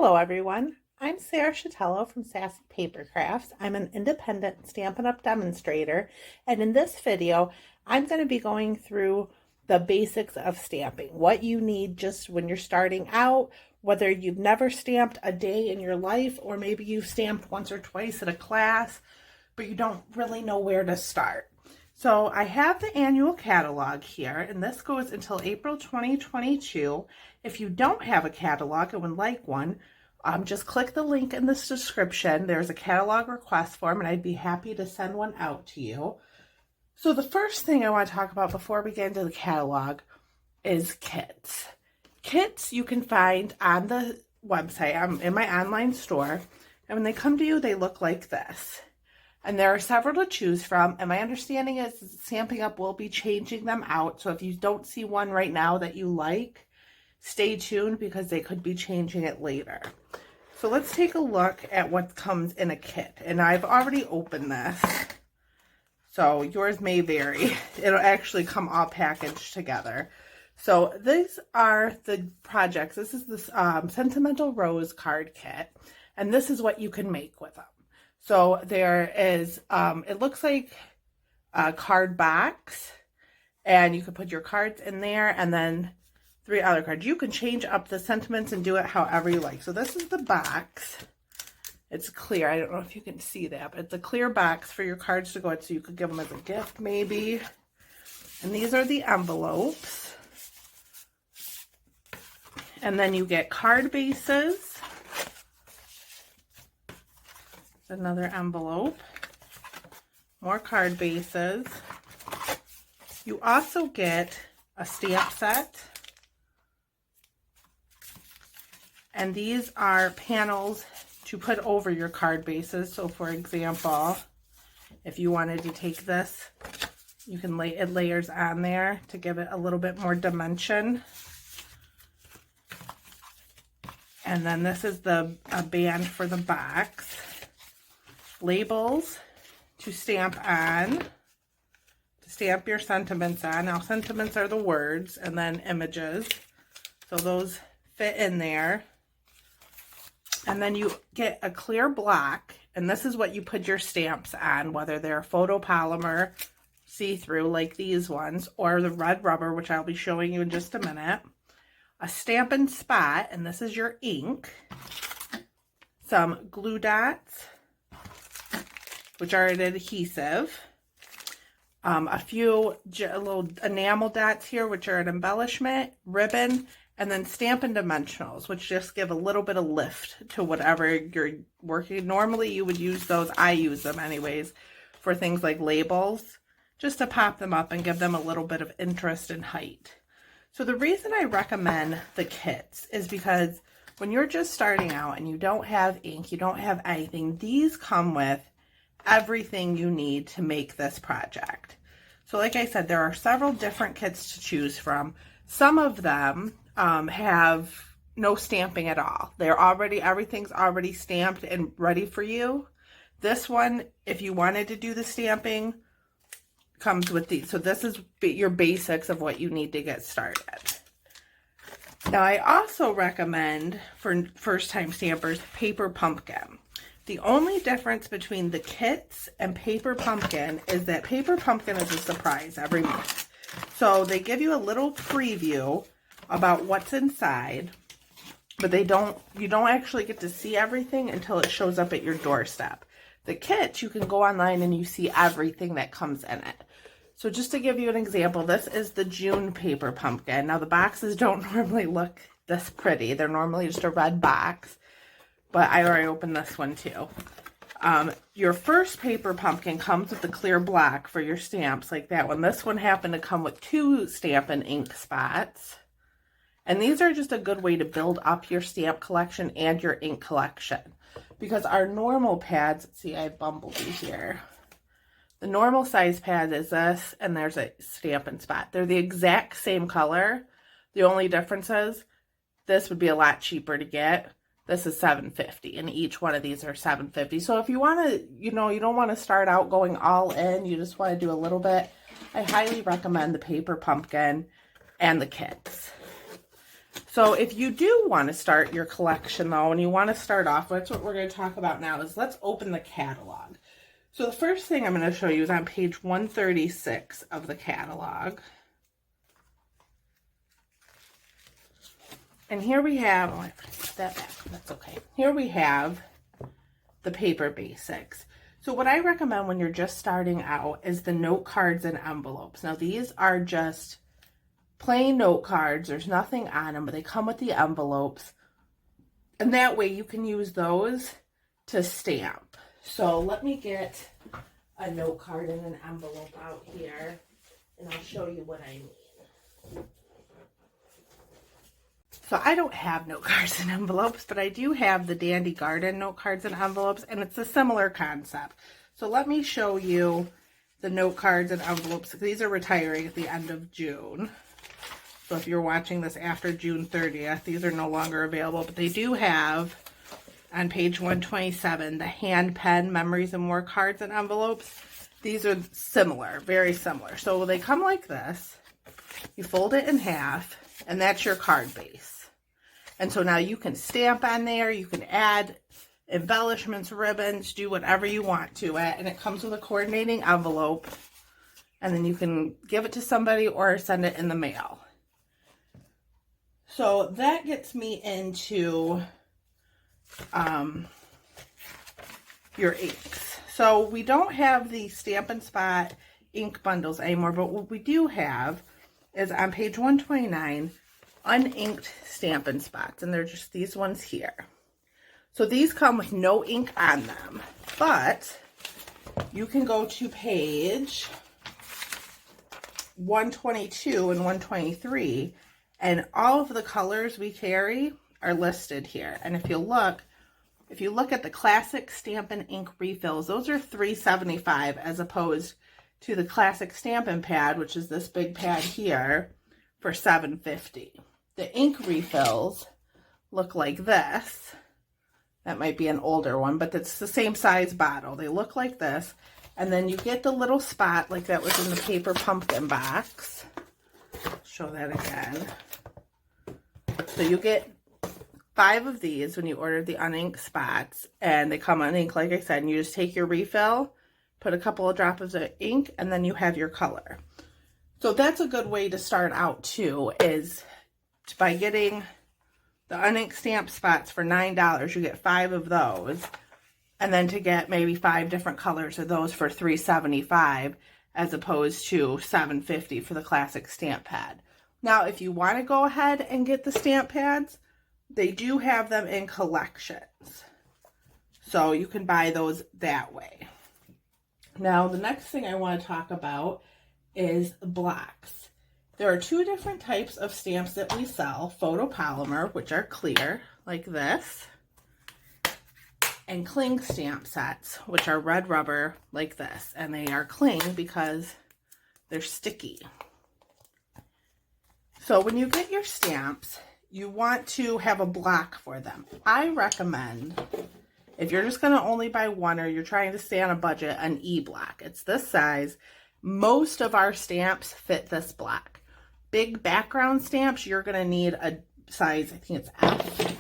Hello everyone, I'm Sarah Chatello from Sassy Paper Crafts. I'm an independent Stampin' Up! Demonstrator, and in this video I'm going to be going through the basics of stamping. What you need just when you're starting out, whether you've never stamped a day in your life or maybe you've stamped once or twice at a class but you don't really know where to start. So I have the annual catalog here, and this goes until April 2022. If you don't have a catalog and would like one, just click the link in this description. There's a catalog request form, and I'd be happy to send one out to you. So the first thing I want to talk about before we get into the catalog is kits. Kits you can find on the website. I'm in my online store, and when they come to you, they look like this. And there are several to choose from, and my understanding is Stampin' Up! Will be changing them out. So if you don't see one right now that you like, stay tuned because they could be changing it later. So let's take a look at what comes in a kit. And I've already opened this, so yours may vary. It'll actually come all packaged together. So these are the projects. This is the Sentimental Rose card kit, and this is what you can make with them. So there is, it looks like a card box, and you can put your cards in there, and then 3 other cards. You can change up the sentiments and do it however you like. So this is the box. It's clear. I don't know if you can see that, but it's a clear box for your cards to go in, so you could give them as a gift maybe. And these are the envelopes. And then you get card bases. Another envelope, more card bases. You also get a stamp set, and these are panels to put over your card bases. So for example, if you wanted to take this, you can lay it layers on there to give it a little bit more dimension. And then this is a band for the box. Labels to stamp on, to stamp your sentiments on. Now sentiments are the words, and then images, so those fit in there. And then you get a clear block, and this is what you put your stamps on, whether they're photopolymer, see-through like these ones, or the red rubber, which I'll be showing you in just a minute. A Stampin' Spot, and this is your ink. Some glue dots, which are an adhesive, a few little enamel dots here, which are an embellishment, ribbon, and then Stampin' Dimensionals, which just give a little bit of lift to whatever you're working. Normally you would use those, I use them anyways, for things like labels, just to pop them up and give them a little bit of interest and height. So the reason I recommend the kits is because when you're just starting out and you don't have ink, you don't have anything, these come with everything you need to make this project. So like I said, there are several different kits to choose from. Some of them have no stamping at all. Everything's already stamped and ready for you. This one, if you wanted to do the stamping, comes with these. So this is your basics of what you need to get started. Now I also recommend for first-time stampers Paper Pumpkin. The only difference between the kits and Paper Pumpkin is that Paper Pumpkin is a surprise every month. So they give you a little preview about what's inside, but you don't actually get to see everything until it shows up at your doorstep. The kits, you can go online and you see everything that comes in it. So just to give you an example, this is the June Paper Pumpkin. Now the boxes don't normally look this pretty. They're normally just a red box. But I already opened this one too. Your first Paper Pumpkin comes with the clear block for your stamps like that one. This one happened to come with 2 Stampin' ink spots. And these are just a good way to build up your stamp collection and your ink collection. Because our normal pads, let's see, I have Bumblebee here. The normal size pad is this, and there's a Stampin' Spot. They're the exact same color. The only difference is this would be a lot cheaper to get. This is $7.50, and each one of these are $7.50. So if you want to, you don't want to start out going all in, you just want to do a little bit, I highly recommend the Paper Pumpkin and the kits. So So if you do want to start your collection though, and you want to start off, that's what we're going to talk about now, is let's open the catalog. So the first thing I'm going to show you is on page 136 of the catalog. And here we have, oh, I put that back, that's okay. Here we have the paper basics. So what I recommend when you're just starting out is the note cards and envelopes. Now these are just plain note cards. There's nothing on them, but they come with the envelopes. And that way you can use those to stamp. So let me get a note card and an envelope out here, and I'll show you what I mean. So I don't have note cards and envelopes, but I do have the Dandy Garden note cards and envelopes, and it's a similar concept. So let me show you the note cards and envelopes. These are retiring at the end of June. So if you're watching this after June 30th, these are no longer available, but they do have on page 127, the hand pen memories and more cards and envelopes. These are similar, very similar. So they come like this. You fold it in half, and that's your card base. And so now you can stamp on there, you can add embellishments, ribbons, do whatever you want to it, and it comes with a coordinating envelope, and then you can give it to somebody or send it in the mail. So that gets me into your inks. So we don't have the Stampin' Spot ink bundles anymore, but what we do have is on page 129, uninked Stampin' Spots, and they're just these ones here. So these come with no ink on them, but you can go to page 122 and 123, and all of the colors we carry are listed here. And if you look at the classic Stampin' ink refills, those are $3.75 as opposed to the classic Stampin' pad, which is this big pad here, for $7.50. The ink refills look like this. That might be an older one, but it's the same size bottle. They look like this. And then you get the little spot like that was in the paper pumpkin box. Show that again. So you get 5 of these when you order the uninked spots, and they come uninked, like I said, and you just take your refill, put a couple of drops of ink, and then you have your color. So that's a good way to start out too, is by getting the uninked stamp spots for $9, you get 5 of those, and then to get maybe 5 different colors of those for $3.75 as opposed to $7.50 for the classic stamp pad. Now, if you want to go ahead and get the stamp pads, they do have them in collections. So you can buy those that way. Now, the next thing I want to talk about is blocks. There are 2 different types of stamps that we sell. Photopolymer, which are clear, like this, and cling stamp sets, which are red rubber, like this. And they are cling because they're sticky. So when you get your stamps, you want to have a block for them. I recommend, if you're just going to only buy one or you're trying to stay on a budget, an E block. It's this size. Most of our stamps fit this block. Big background stamps, you're going to need a size, I think it's F.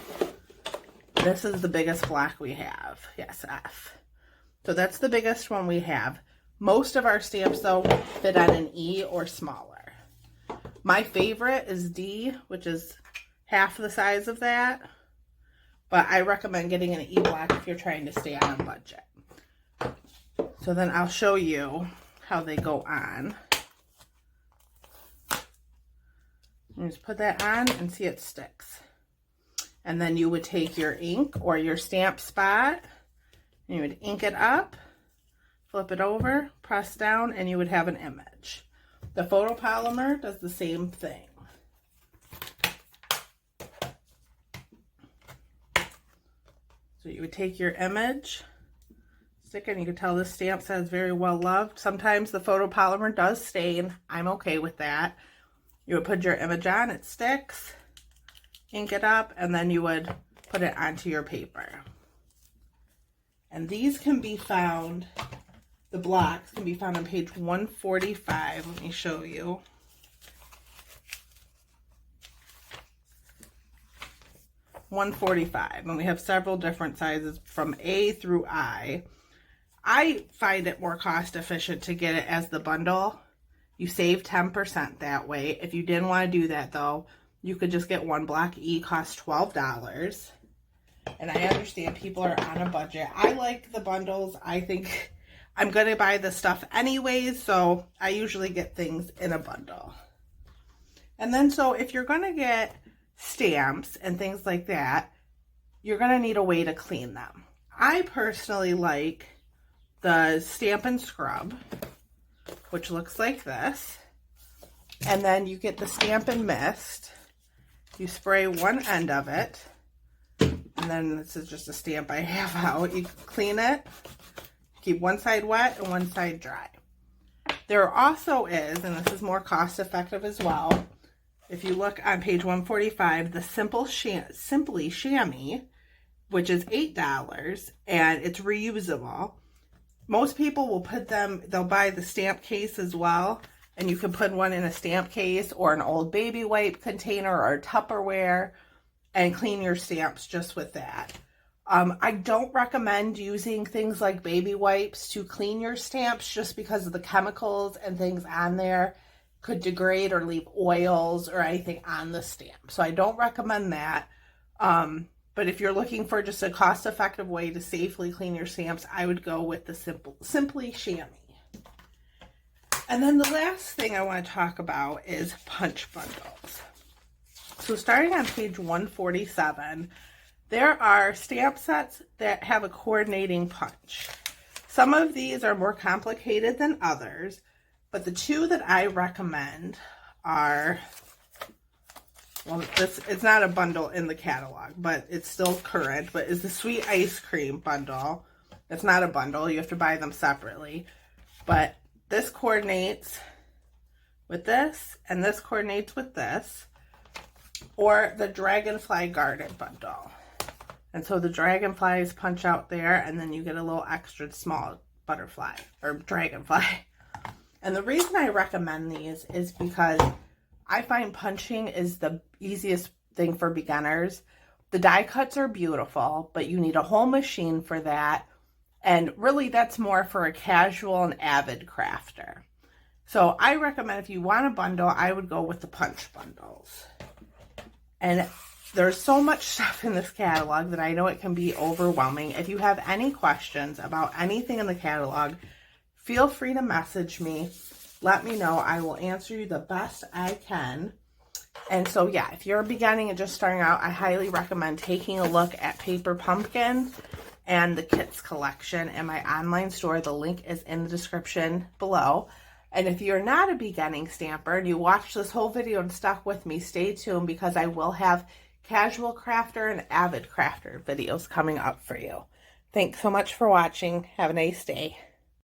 This is the biggest block we have. Yes, F. So that's the biggest one we have. Most of our stamps, though, fit on an E or smaller. My favorite is D, which is half the size of that. But I recommend getting an E block if you're trying to stay on a budget. So then I'll show you how they go on. You just put that on and see it sticks. And then you would take your ink or your stamp spot, and you would ink it up, flip it over, press down, and you would have an image. The photopolymer does the same thing. So you would take your image, stick it, and you can tell this stamp says very well loved. Sometimes the photopolymer does stain. I'm okay with that. You would put your image on, it sticks, ink it up, and then you would put it onto your paper. And these can be found, the blocks can be found on page 145. Let me show you. $145, and we have several different sizes from A through I. I find it more cost efficient to get it as the bundle. You save 10% that way. If you didn't want to do that though, you could just get one block E, cost $12. And I understand people are on a budget. I like the bundles. I think I'm going to buy the stuff anyways, so I usually get things in a bundle. And then so if you're going to get stamps and things like that, you're going to need a way to clean them. I personally like the Stampin' Scrub, which looks like this. And then you get the Stampin' Mist. You spray one end of it. And then this is just a stamp I have out. You clean it. Keep one side wet and one side dry. There also is, and this is more cost effective as well, if you look on page 145, the Simply Chamois, which is $8, and it's reusable. Most people will put them, they'll buy the stamp case as well, and you can put one in a stamp case or an old baby wipe container or Tupperware and clean your stamps just with that. I don't recommend using things like baby wipes to clean your stamps just because of the chemicals and things on there could degrade or leave oils or anything on the stamp. So I don't recommend that. But if you're looking for just a cost-effective way to safely clean your stamps, I would go with the Simply Chamois. And then the last thing I want to talk about is punch bundles. So starting on page 147, there are stamp sets that have a coordinating punch. Some of these are more complicated than others, but the two that I recommend are, well, it's not a bundle in the catalog, but it's still current, but is the Sweet Ice Cream bundle. It's not a bundle. You have to buy them separately. But this coordinates with this, and this coordinates with this, or the Dragonfly Garden bundle. And so the dragonflies punch out there, and then you get a little extra small butterfly, or dragonfly. And the reason I recommend these is because I find punching is the easiest thing for beginners. The die cuts are beautiful, but you need a whole machine for that. And really that's more for a casual and avid crafter. So I recommend if you want a bundle, I would go with the punch bundles. And there's so much stuff in this catalog that I know it can be overwhelming. If you have any questions about anything in the catalog, feel free to message me. Let me know. I will answer you the best I can. And so, yeah, if you're beginning and just starting out, I highly recommend taking a look at Paper Pumpkin and the Kits collection in my online store. The link is in the description below. And if you're not a beginning stamper and you watched this whole video and stuck with me, stay tuned because I will have casual crafter and avid crafter videos coming up for you. Thanks so much for watching. Have a nice day.